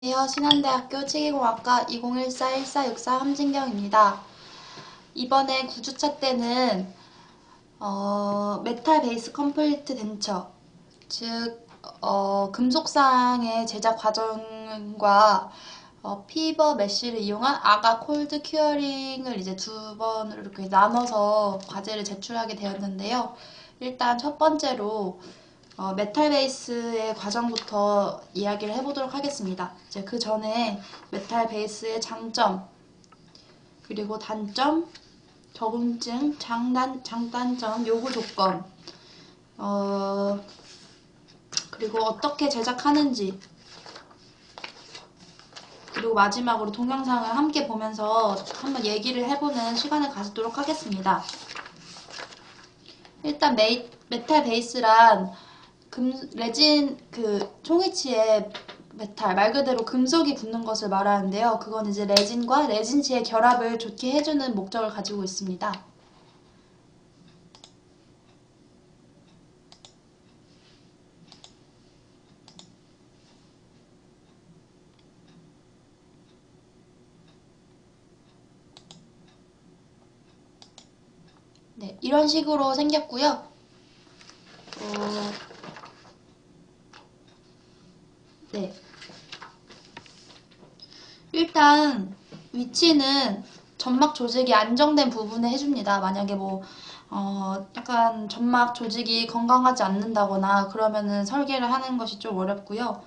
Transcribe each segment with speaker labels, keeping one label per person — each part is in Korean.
Speaker 1: 신한대학교 치기공학과 2014-1464 함진경입니다. 이번에 9주차 때는 메탈 베이스 컴플리트 덴처, 즉 금속상의 제작 과정과 피버 메쉬를 이용한 아가 콜드 큐어링을 이제 두 번으로 이렇게 나눠서 과제를 제출하게 되었는데요. 일단 첫 번째로 메탈 베이스의 과정부터 이야기를 해보도록 하겠습니다. 이제 그 전에 메탈 베이스의 장점, 그리고 단점, 적응증, 장단점, 요구 조건, 그리고 어떻게 제작하는지, 그리고 마지막으로 동영상을 함께 보면서 한번 얘기를 해보는 시간을 가지도록 하겠습니다. 일단 메탈 베이스란 레진 총이치에 메탈 말 그대로 금속이 붙는 것을 말하는데요. 그건 이제 레진과 레진치의 결합을 좋게 해주는 목적을 가지고 있습니다. 네, 이런 식으로 생겼고요. 네. 일단 위치는 점막 조직이 안정된 부분에 해줍니다. 만약에 약간 점막 조직이 건강하지 않는다거나 그러면은 설계를 하는 것이 좀 어렵고요.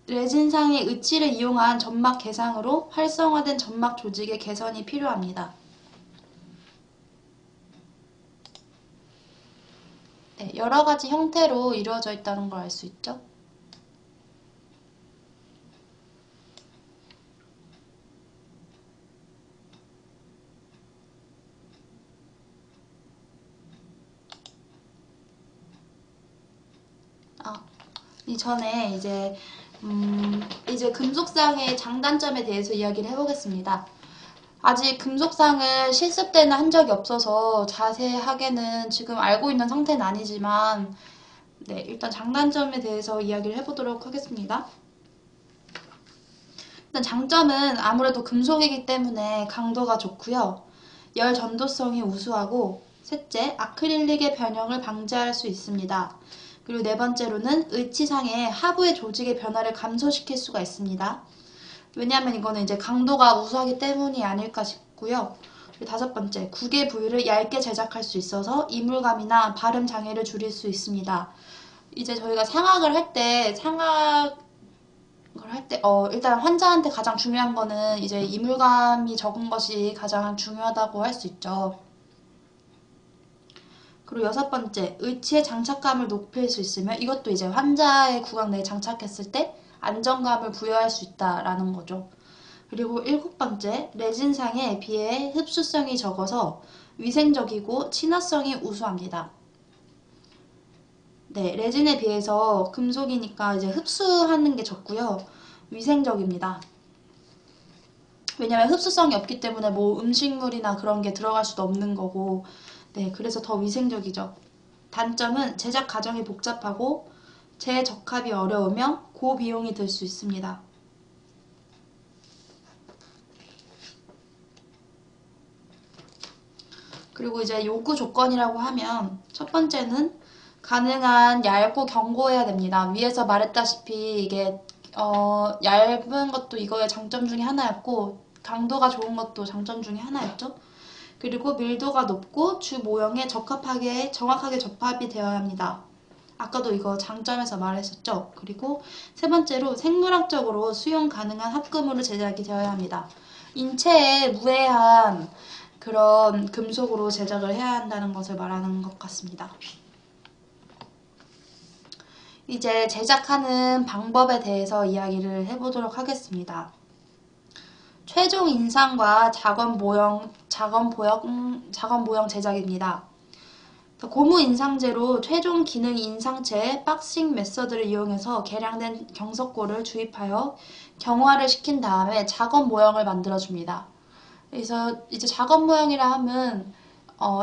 Speaker 1: 레진상의 의치를 이용한 점막 개상으로 활성화된 점막 조직의 개선이 필요합니다. 네, 여러 가지 형태로 이루어져 있다는 걸 알 수 있죠. 이전에 이제 금속상의 장단점에 대해서 이야기를 해보겠습니다. 아직 금속상을 실습 때는 한 적이 없어서 자세하게는 지금 알고 있는 상태는 아니지만, 네, 일단 장단점에 대해서 이야기를 해보도록 하겠습니다. 일단 장점은 아무래도 금속이기 때문에 강도가 좋고요. 열 전도성이 우수하고, 셋째, 아크릴릭의 변형을 방지할 수 있습니다. 그리고 네 번째로는 의치상의 하부의 조직의 변화를 감소시킬 수가 있습니다. 왜냐하면 이거는 이제 강도가 우수하기 때문이 아닐까 싶고요. 그리고 다섯 번째, 구개 부위를 얇게 제작할 수 있어서 이물감이나 발음 장애를 줄일 수 있습니다. 이제 저희가 상악을 할 때 일단 환자한테 가장 중요한 거는 이제 이물감이 적은 것이 가장 중요하다고 할 수 있죠. 그리고 여섯 번째, 의치의 장착감을 높일 수 있으며 이것도 이제 환자의 구강 내에 장착했을 때 안정감을 부여할 수 있다라는 거죠. 그리고 일곱 번째, 레진상에 비해 흡수성이 적어서 위생적이고 친화성이 우수합니다. 네, 레진에 비해서 금속이니까 이제 흡수하는 게 적고요. 위생적입니다. 왜냐면 흡수성이 없기 때문에 음식물이나 그런 게 들어갈 수도 없는 거고, 네, 그래서 더 위생적이죠. 단점은 제작 과정이 복잡하고 재적합이 어려우며 고비용이 들 수 있습니다. 그리고 이제 요구 조건이라고 하면 첫 번째는 가능한 얇고 견고해야 됩니다. 위에서 말했다시피 이게 얇은 것도 이거의 장점 중에 하나였고 강도가 좋은 것도 장점 중에 하나였죠. 그리고 밀도가 높고 주 모형에 정확하게 접합이 되어야 합니다. 아까도 이거 장점에서 말했었죠. 그리고 세 번째로 생물학적으로 수용 가능한 합금으로 제작이 되어야 합니다. 인체에 무해한 그런 금속으로 제작을 해야 한다는 것을 말하는 것 같습니다. 이제 제작하는 방법에 대해서 이야기를 해보도록 하겠습니다. 최종 인상과 작업 모형 제작입니다. 고무 인상제로 최종 기능 인상체에 박싱 메서드를 이용해서 개량된 경석고를 주입하여 경화를 시킨 다음에 작업 모형을 만들어줍니다. 그래서 이제 작업 모형이라 하면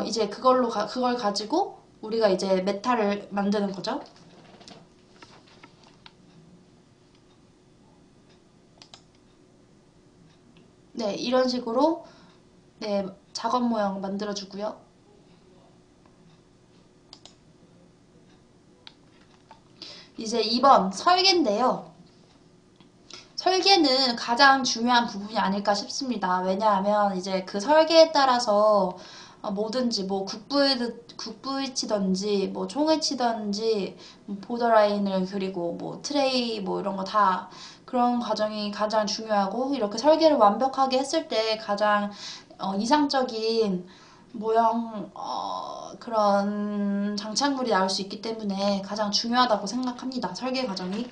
Speaker 1: 이제 그걸 가지고 우리가 이제 메탈을 만드는 거죠. 네, 이런 식으로 네, 작업 모양 만들어주고요. 이제 2번 설계인데요. 설계는 가장 중요한 부분이 아닐까 싶습니다. 왜냐하면 이제 그 설계에 따라서 뭐든지 뭐 국부를 치던지 뭐 총을 치던지 보더라인을 그리고 뭐 트레이 뭐 이런 거 다 그런 과정이 가장 중요하고 이렇게 설계를 완벽하게 했을 때 가장 이상적인 모형 그런 장착물이 나올 수 있기 때문에 가장 중요하다고 생각합니다. 설계 과정이.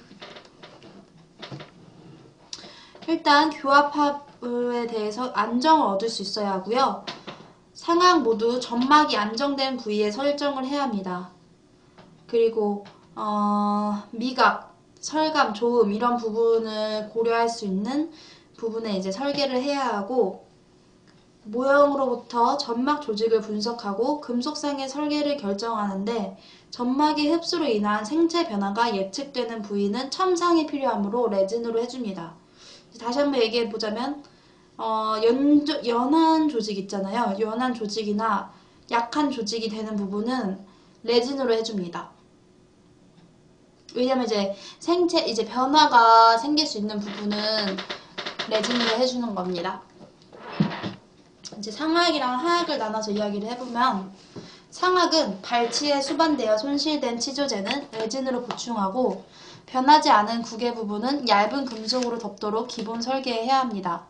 Speaker 1: 일단 교합합에 대해서 안정을 얻을 수 있어야 하고요. 상악 모두 점막이 안정된 부위에 설정을 해야 합니다. 그리고 미각, 설감, 조음 이런 부분을 고려할 수 있는 부분에 이제 설계를 해야 하고 모형으로부터 점막 조직을 분석하고 금속상의 설계를 결정하는데 점막의 흡수로 인한 생체 변화가 예측되는 부위는 첨상이 필요하므로 레진으로 해줍니다. 다시 한번 얘기해 보자면 연한 조직 있잖아요. 연한 조직이나 약한 조직이 되는 부분은 레진으로 해줍니다. 왜냐면 이제 변화가 생길 수 있는 부분은 레진으로 해주는 겁니다. 이제 상악이랑 하악을 나눠서 이야기를 해보면 상악은 발치에 수반되어 손실된 치조제는 레진으로 보충하고 변하지 않은 구개 부분은 얇은 금속으로 덮도록 기본 설계해야 합니다.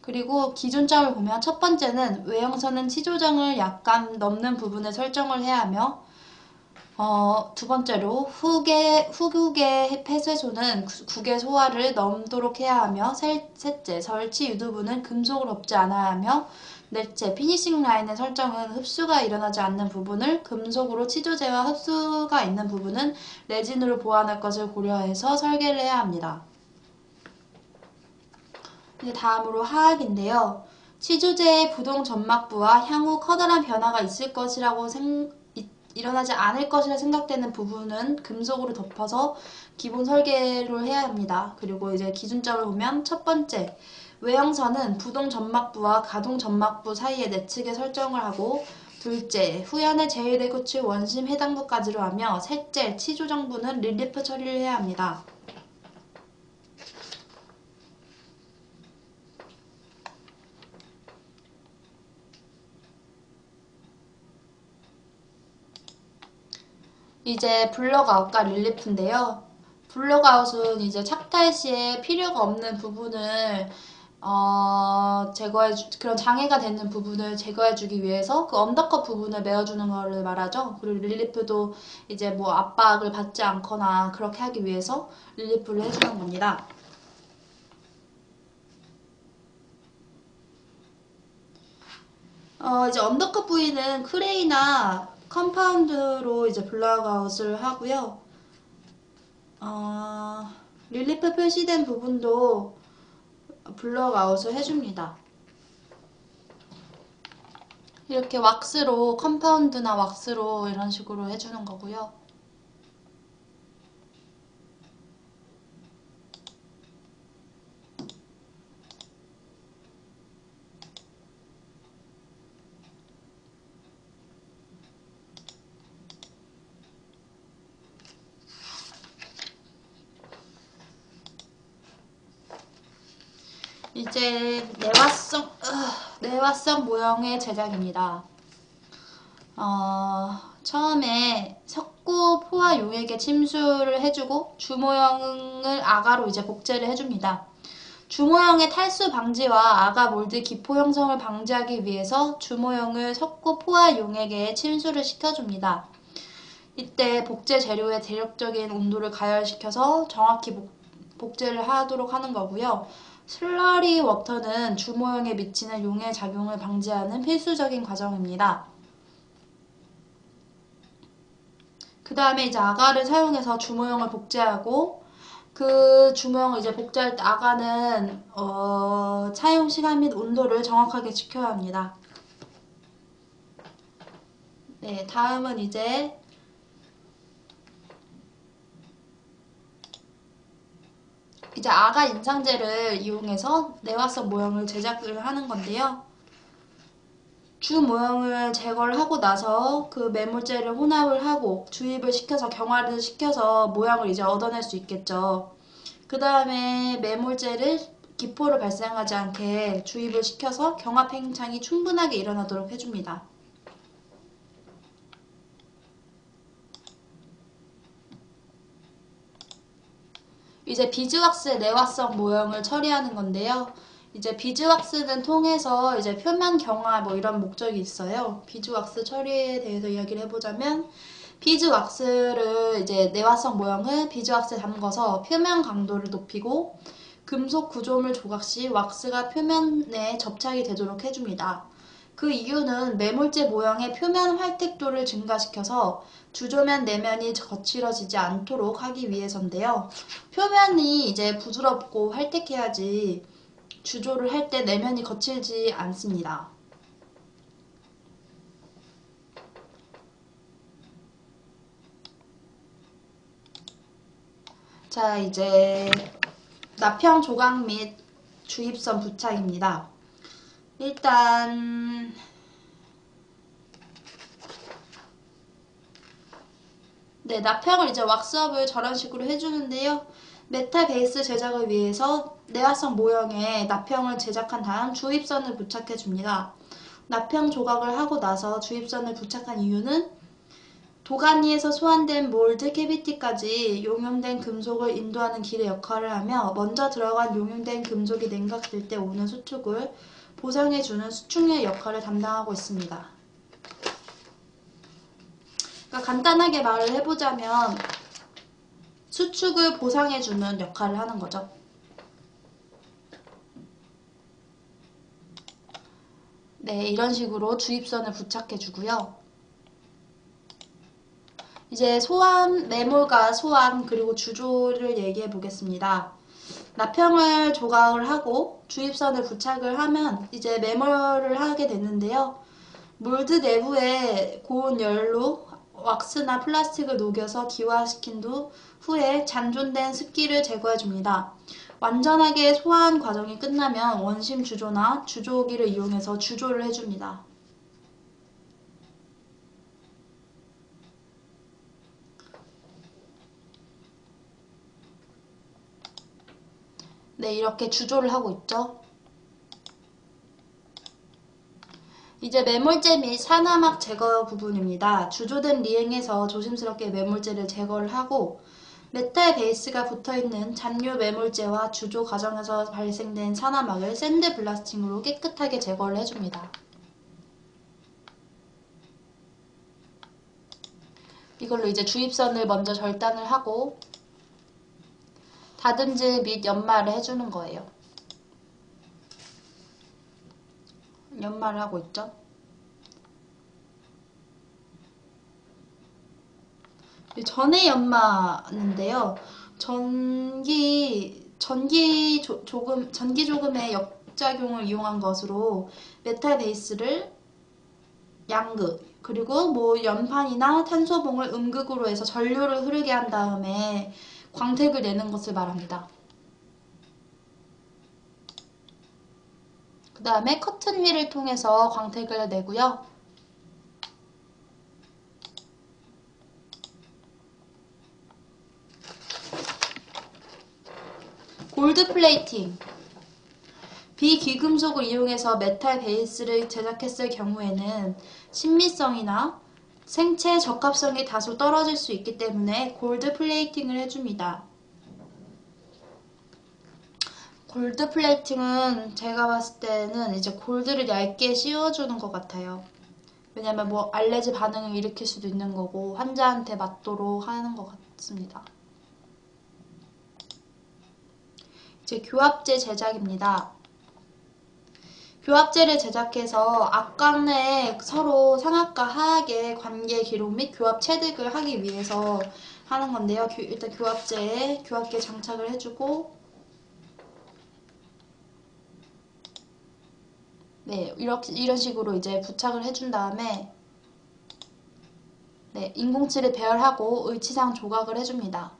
Speaker 1: 그리고 기준점을 보면 첫 번째는 외형선은 치조정을 약간 넘는 부분에 설정을 해야 하며 두 번째로 후국의 폐쇄소는 국의 소화를 넘도록 해야 하며 셋째, 설치 유두부는 금속을 덮지 않아야 하며 넷째, 피니싱 라인의 설정은 흡수가 일어나지 않는 부분을 금속으로 치조제와 흡수가 있는 부분은 레진으로 보완할 것을 고려해서 설계를 해야 합니다. 이제 다음으로 하악인데요. 치조제의 부동 점막부와 향후 커다란 변화가 있을 것이라고 일어나지 않을 것이라 생각되는 부분은 금속으로 덮어서 기본 설계를 해야 합니다. 그리고 이제 기준점을 보면 첫 번째, 외형선은 부동 점막부와 가동 점막부 사이에 내측에 설정을 하고 둘째, 후연의 제1대구출 원심 해당부까지로 하며 셋째, 치조정부는 릴리프 처리를 해야 합니다. 이제 블럭아웃과 릴리프인데요. 블럭아웃은 이제 착탈 시에 필요가 없는 부분을 그런 장애가 되는 부분을 제거해주기 위해서 그 언더컷 부분을 메워주는 거를 말하죠. 그리고 릴리프도 이제 뭐 압박을 받지 않거나 그렇게 하기 위해서 릴리프를 해주는 겁니다. 이제 언더컷 부위는 크레이나 컴파운드로 이제 블럭아웃을 하고요. 릴리프 표시된 부분도 블럭아웃을 해줍니다. 이렇게 왁스로 컴파운드나 왁스로 이런 식으로 해주는 거고요. 이제 내화성 모형의 제작입니다. 처음에 석고 포화 용액에 침수를 해주고 주모형을 아가로 이제 복제를 해줍니다. 주모형의 탈수 방지와 아가 몰드 기포 형성을 방지하기 위해서 주모형을 석고 포화 용액에 침수를 시켜줍니다. 이때 복제 재료의 대략적인 온도를 가열시켜서 정확히 복제를 하도록 하는 거고요. 슬러리 워터는 주모형에 미치는 용해 작용을 방지하는 필수적인 과정입니다. 그 다음에 이제 아가를 사용해서 주모형을 복제하고 그 주모형을 이제 복제할 때 아가는 사용 시간 및 온도를 정확하게 지켜야 합니다. 네, 다음은 이제 이제 아가 인상제를 이용해서 내화성 모형을 제작을 하는 건데요. 주 모형을 제거를 하고 나서 그 매몰제를 혼합을 하고 주입을 시켜서 경화를 시켜서 모양을 이제 얻어낼 수 있겠죠. 그 다음에 매몰제를 기포를 발생하지 않게 주입을 시켜서 경화 팽창이 충분하게 일어나도록 해줍니다. 이제 비즈왁스의 내화성 모형을 처리하는 건데요. 이제 비즈왁스는 통해서 이제 표면 경화 뭐 이런 목적이 있어요. 비즈왁스 처리에 대해서 이야기를 해보자면 비즈왁스를 이제 내화성 모형을 비즈왁스에 담궈서 표면 강도를 높이고 금속 구조물 조각 시 왁스가 표면에 접착이 되도록 해줍니다. 그 이유는 매몰제 모형의 표면 활택도를 증가시켜서 주조면 내면이 거칠어지지 않도록 하기 위해서인데요. 표면이 이제 부드럽고 활택해야지 주조를 할 때 내면이 거칠지 않습니다. 자, 이제 납형 조각 및 주입선 부착입니다. 일단 네, 납형을 이제 왁스업을 저런 식으로 해주는데요. 메탈 베이스 제작을 위해서 내화성 모형에 납형을 제작한 다음 주입선을 부착해줍니다. 납형 조각을 하고 나서 주입선을 부착한 이유는 도가니에서 소환된 몰드 캐비티까지 용융된 금속을 인도하는 길의 역할을 하며 먼저 들어간 용융된 금속이 냉각될 때 오는 수축을 보상해주는 수축의 역할을 담당하고 있습니다. 그러니까 간단하게 말을 해보자면 수축을 보상해주는 역할을 하는 거죠. 네, 이런 식으로 주입선을 부착해주고요. 이제 소환, 매몰과 소환, 그리고 주조를 얘기해 보겠습니다. 납형을 조각을 하고 주입선을 부착을 하면 이제 매몰을 하게 되는데요. 몰드 내부에 고온 열로 왁스나 플라스틱을 녹여서 기화시킨 후에 잔존된 습기를 제거해줍니다. 완전하게 소환 과정이 끝나면 원심 주조나 주조기를 이용해서 주조를 해줍니다. 네, 이렇게 주조를 하고 있죠. 이제 매몰제 및 산화막 제거 부분입니다. 주조된 리행에서 조심스럽게 매몰제를 제거를 하고 메탈 베이스가 붙어있는 잔류 매몰제와 주조 과정에서 발생된 산화막을 샌드 블라스팅으로 깨끗하게 제거를 해줍니다. 이걸로 이제 주입선을 먼저 절단을 하고 다듬질 및 연마를 해주는 거예요. 연마를 하고 있죠. 전해 연마인데요. 전기 조금의 역작용을 이용한 것으로 메탈 베이스를 양극, 그리고 뭐 연판이나 탄소봉을 음극으로 해서 전류를 흐르게 한 다음에 광택을 내는 것을 말합니다. 그 다음에 커튼 휠을 통해서 광택을 내고요. 골드 플레이팅. 비귀금속을 이용해서 메탈 베이스를 제작했을 경우에는 신미성이나 생체 적합성이 다소 떨어질 수 있기 때문에 골드 플레이팅을 해줍니다. 골드 플레이팅은 제가 봤을 때는 이제 골드를 얇게 씌워주는 것 같아요. 왜냐면 뭐 알레르기 반응을 일으킬 수도 있는 거고 환자한테 맞도록 하는 것 같습니다. 이제 교합제 제작입니다. 교합제를 제작해서 악관 내 서로 상악과 하악의 관계 기록 및 교합 체득을 하기 위해서 하는 건데요. 일단 교합제에 교합계 장착을 해주고 네, 이런 식으로 이제 부착을 해준 다음에 네, 인공칠을 배열하고 의치상 조각을 해줍니다.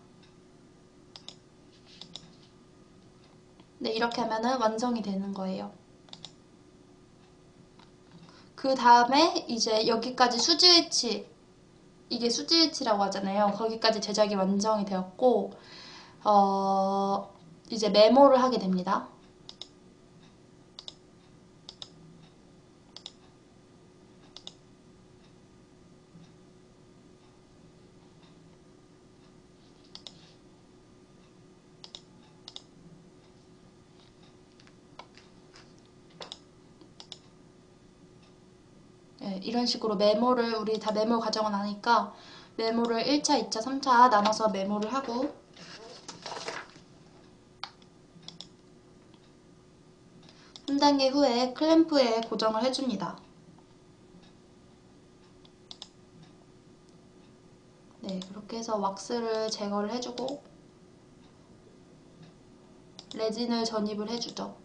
Speaker 1: 네, 이렇게 하면은 완성이 되는 거예요. 그 다음에 이제 여기까지 수지위치, 이게 수지위치라고 하잖아요. 거기까지 제작이 완성이 되었고, 이제 메모를 하게 됩니다. 네, 이런 식으로 메모를, 우리 다 메모 과정은 아니까 메모를 1차, 2차, 3차 나눠서 메모를 하고, 3단계 후에 클램프에 고정을 해줍니다. 네, 그렇게 해서 왁스를 제거를 해주고 레진을 전입을 해주죠.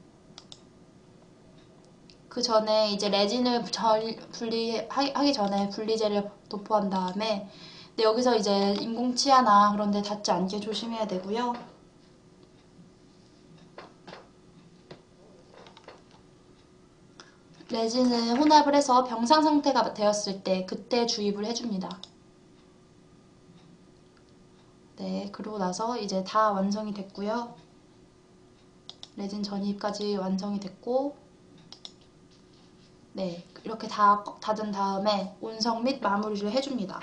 Speaker 1: 그 전에 이제 레진을 분리하기 전에 분리제를 도포한 다음에, 근데 여기서 이제 인공치아나 그런 데 닿지 않게 조심해야 되고요. 레진을 혼합을 해서 병상 상태가 되었을 때 그때 주입을 해줍니다. 네, 그러고 나서 이제 다 완성이 됐고요. 레진 전입까지 완성이 됐고, 네, 이렇게 다 꽉 닫은 다음에 온성 및 마무리를 해줍니다.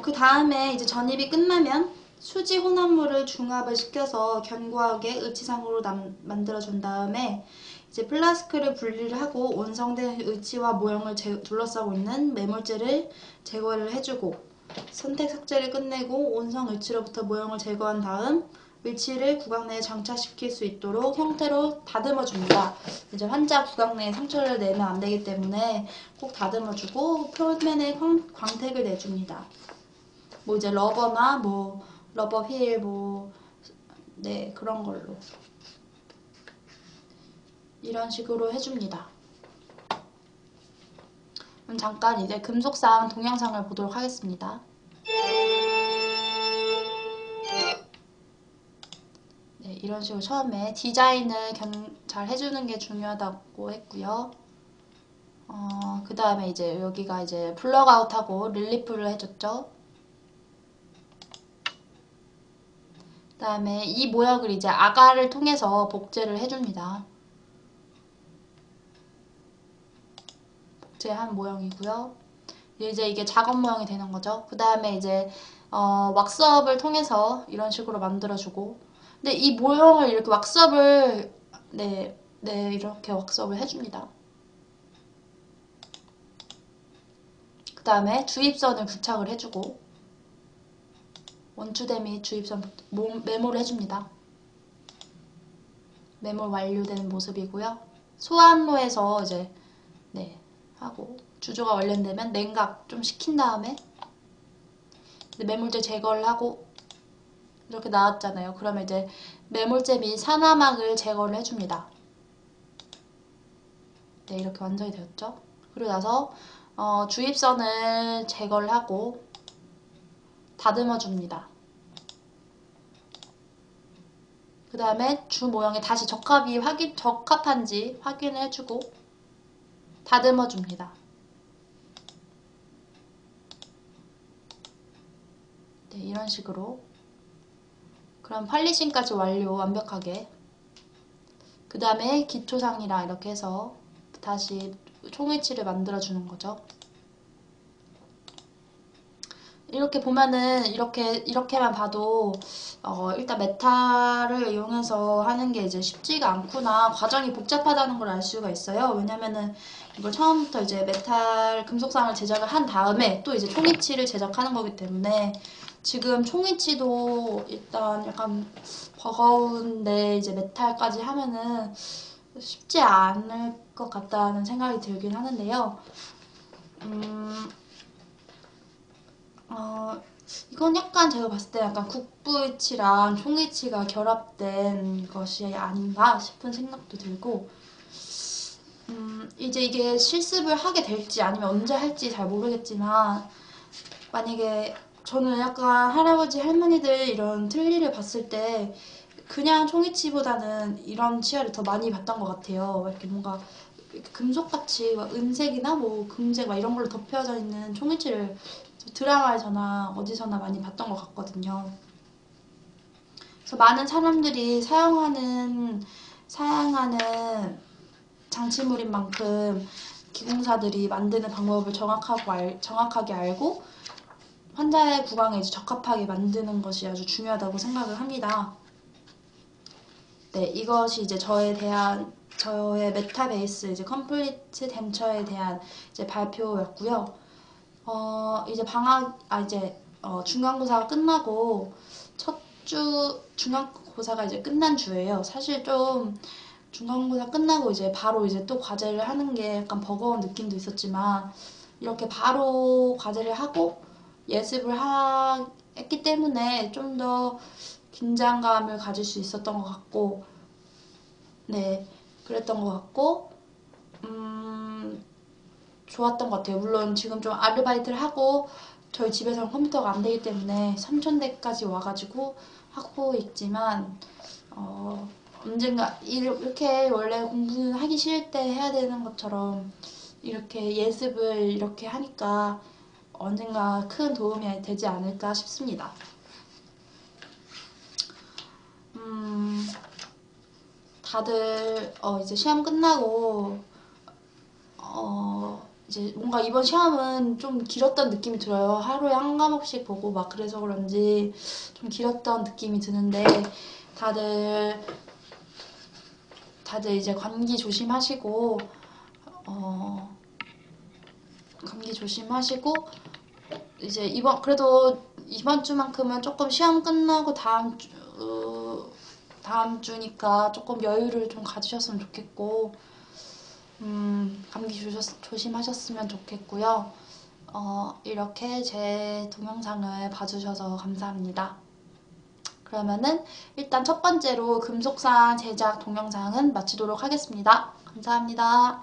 Speaker 1: 그 다음에 이제 전입이 끝나면 수지 혼합물을 중합을 시켜서 견고하게 의치상으로 만들어준 다음에 이제 플라스크를 분리를 하고 온성된 의치와 모형을 둘러싸고 있는 매몰제를 제거를 해주고, 선택 삭제를 끝내고 온성 의치로부터 모형을 제거한 다음 의치를 구강 내에 장착시킬 수 있도록 형태로 다듬어 줍니다. 이제 환자 구강 내에 상처를 내면 안 되기 때문에 꼭 다듬어 주고 표면에 광택을 내줍니다. 뭐 이제 러버나 뭐 러버 휠 네, 그런 걸로 이런 식으로 해줍니다. 그럼 잠깐 이제 금속상 동영상을 보도록 하겠습니다. 네, 이런 식으로 처음에 디자인을 잘 해주는 게 중요하다고 했고요. 그 다음에 이제 여기가 이제 블럭아웃하고 릴리프를 해줬죠. 그 다음에 이 모형을 이제 아가를 통해서 복제를 해줍니다. 복제한 모형이고요. 이제 이게 작업 모형이 되는 거죠. 그 다음에 이제 왁스업을 통해서 이런 식으로 만들어주고, 근데 이 모형을 이렇게 왁스업을 네, 이렇게 왁스업을 해줍니다. 그 다음에 주입선을 부착을 해주고 원추대 및 주입선 메모를 해줍니다. 메모 완료된 모습이고요. 소환로에서 이제 네 하고 주조가 완료되면 냉각 좀 식힌 다음에 매몰제 제거를 하고 이렇게 나왔잖아요. 그러면 이제 매몰제 및 산화막을 제거를 해줍니다. 네, 이렇게 완성이 되었죠. 그리고 나서 주입선을 제거를 하고 다듬어 줍니다. 그 다음에 주 모형에 다시 적합한지 확인을 해주고 다듬어 줍니다. 네, 이런 식으로. 그럼 팔리싱까지 완료, 완벽하게. 그 다음에 기초상이랑 이렇게 해서 다시 총위치를 만들어주는 거죠. 이렇게 보면은 이렇게만 봐도 일단 메탈을 이용해서 하는 게 이제 쉽지가 않구나, 과정이 복잡하다는 걸 알 수가 있어요. 왜냐면은 이걸 처음부터 이제 메탈 금속상을 제작을 한 다음에 또 이제 총위치를 제작하는 거기 때문에 지금 총위치도 일단 약간 버거운데 이제 메탈까지 하면은 쉽지 않을 것 같다는 생각이 들긴 하는데요. 이건 약간 제가 봤을 때 약간 국부위치랑 총위치가 결합된 것이 아닌가 싶은 생각도 들고, 이제 이게 실습을 하게 될지 아니면 언제 할지 잘 모르겠지만 만약에 저는 약간 할아버지 할머니들 이런 틀니를 봤을 때 그냥 총이치보다는 이런 치아를 더 많이 봤던 것 같아요. 이렇게 뭔가 이렇게 금속같이 막 은색이나 뭐 금색 막 이런 걸로 덮여져 있는 총이치를 드라마에서나 어디서나 많이 봤던 것 같거든요. 그래서 많은 사람들이 사용하는 장치물인 만큼 기공사들이 만드는 방법을 정확하게 알고 환자의 구강에 이제 적합하게 만드는 것이 아주 중요하다고 생각을 합니다. 네, 이것이 이제 저의 메타베이스 이제 컴플리트 덴처에 대한 이제 발표였고요. 이제 중간고사가 끝나고 중간고사가 이제 끝난 주예요. 사실 좀 중간고사 끝나고 이제 바로 이제 또 과제를 하는 게 약간 버거운 느낌도 있었지만 이렇게 바로 과제를 하고 했기 때문에 좀 더 긴장감을 가질 수 있었던 것 같고, 네, 그랬던 것 같고, 좋았던 것 같아요. 물론 지금 좀 아르바이트를 하고 저희 집에서는 컴퓨터가 안 되기 때문에 삼촌댁까지 와가지고 하고 있지만 언젠가 이렇게 원래 공부는 하기 싫을 때 해야 되는 것처럼 이렇게 예습을 이렇게 하니까 언젠가 큰 도움이 되지 않을까 싶습니다. 다들 이제 시험 끝나고 이제 뭔가 이번 시험은 좀 길었던 느낌이 들어요. 하루에 한 과목씩 보고 막 그래서 그런지 좀 길었던 느낌이 드는데 다들 이제 감기 조심하시고 이제 그래도 이번 주만큼은 조금 시험 끝나고 다음 주니까 조금 여유를 좀 가지셨으면 좋겠고 감기 조심하셨으면 좋겠고요. 이렇게 제 동영상을 봐주셔서 감사합니다. 그러면은 일단 첫 번째로 금속상 제작 동영상은 마치도록 하겠습니다. 감사합니다.